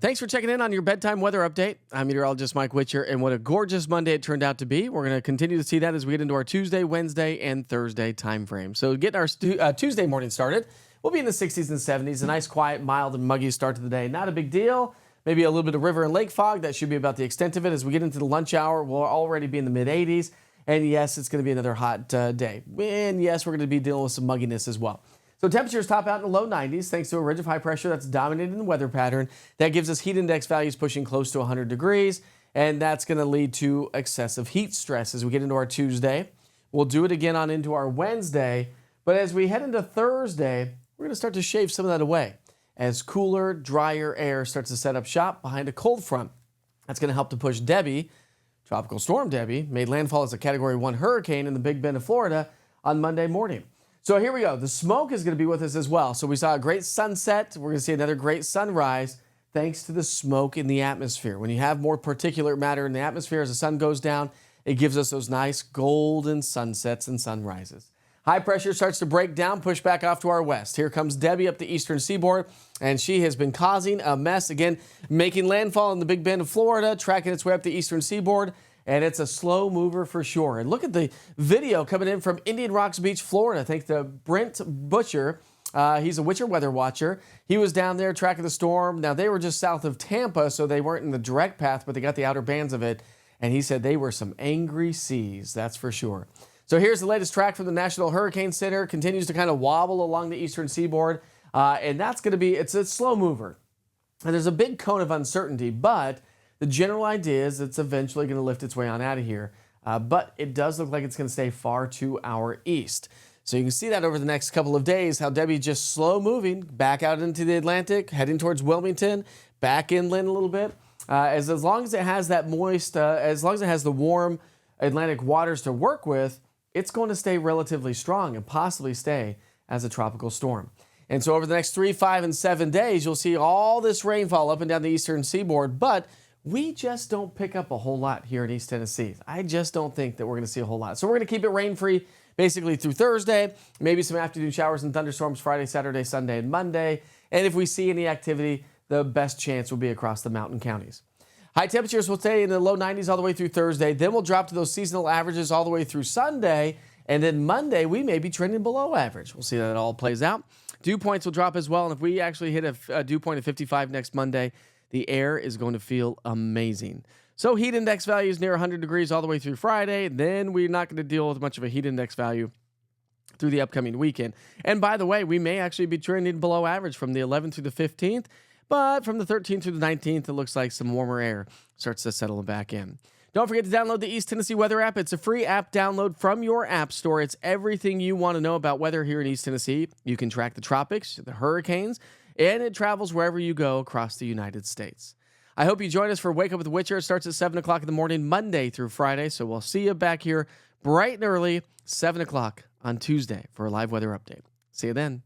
Thanks for checking in on your bedtime weather update. I'm meteorologist Mike Witcher, and what a gorgeous Monday it turned out to be. We're going to continue to see that as we get into our Tuesday, Wednesday, and Thursday time frame. So getting our Tuesday morning started, we'll be in the 60s and 70s. A nice, quiet, mild, and muggy start to the day. Not a big deal. Maybe a little bit of river and lake fog. That should be about the extent of it. As we get into the lunch hour, we'll already be in the mid-80s. And yes, it's going to be another hot day. And yes, we're going to be dealing with some mugginess as well. So temperatures top out in the low 90s thanks to a ridge of high pressure that's dominating the weather pattern. That gives us heat index values pushing close to 100 degrees, and that's going to lead to excessive heat stress as we get into our Tuesday. We'll do it again on into our Wednesday, but as we head into Thursday, we're going to start to shave some of that away as cooler, drier air starts to set up shop behind a cold front. That's going to help to push Debby. Tropical Storm Debby made landfall as a Category 1 hurricane in the Big Bend of Florida on Monday morning. So here we go. The smoke is going to be with us as well. So we saw a great sunset. We're going to see another great sunrise thanks to the smoke in the atmosphere. When you have more particulate matter in the atmosphere as the sun goes down, it gives us those nice golden sunsets and sunrises. High pressure starts to break down, push back off to our west. Here comes Debby up the eastern seaboard, and she has been causing a mess. Again, making landfall in the Big Bend of Florida, tracking its way up the eastern seaboard. And it's a slow mover for sure. And look at the video coming in from Indian Rocks Beach, Florida. Thanks to Brent Butcher. He's a Witcher weather watcher. He was down there tracking the storm. Now, they were just south of Tampa, so they weren't in the direct path, but they got the outer bands of it. And he said they were some angry seas, that's for sure. So here's the latest track from the National Hurricane Center. Continues to kind of wobble along the eastern seaboard. And that's going to be, it's a slow mover. And there's a big cone of uncertainty, but the general idea is it's eventually going to lift its way on out of here, but it does look like it's going to stay far to our east. So you can see that over the next couple of days, how Debby's just slow moving back out into the Atlantic, heading towards Wilmington, back inland a little bit. As long as it has that moist, as long as it has the warm Atlantic waters to work with, it's going to stay relatively strong and possibly stay as a tropical storm. And so over the next 3, 5, and 7 days, you'll see all this rainfall up and down the eastern seaboard, but we just don't pick up a whole lot here in East Tennessee. I just don't think that we're going to see a whole lot. So we're going to keep it rain-free basically through Thursday, maybe some afternoon showers and thunderstorms Friday, Saturday, Sunday, and Monday. And if we see any activity, the best chance will be across the mountain counties. High temperatures will stay in the low 90s all the way through Thursday. Then we'll drop to those seasonal averages all the way through Sunday. And then Monday, we may be trending below average. We'll see how that all plays out. Dew points will drop as well. And if we actually hit a dew point of 55 next Monday, the air is going to feel amazing. So heat index values near 100 degrees all the way through Friday. Then we're not going to deal with much of a heat index value through the upcoming weekend. And by the way, we may actually be trending below average from the 11th through the 15th. But from the 13th through the 19th, it looks like some warmer air starts to settle back in. Don't forget to download the East Tennessee Weather app. It's a free app download from your app store. It's everything you want to know about weather here in East Tennessee. You can track the tropics, the hurricanes, and it travels wherever you go across the United States. I hope you join us for Wake Up with the Witcher. It starts at 7 o'clock in the morning, Monday through Friday. So we'll see you back here bright and early, 7 o'clock on Tuesday for a live weather update. See you then.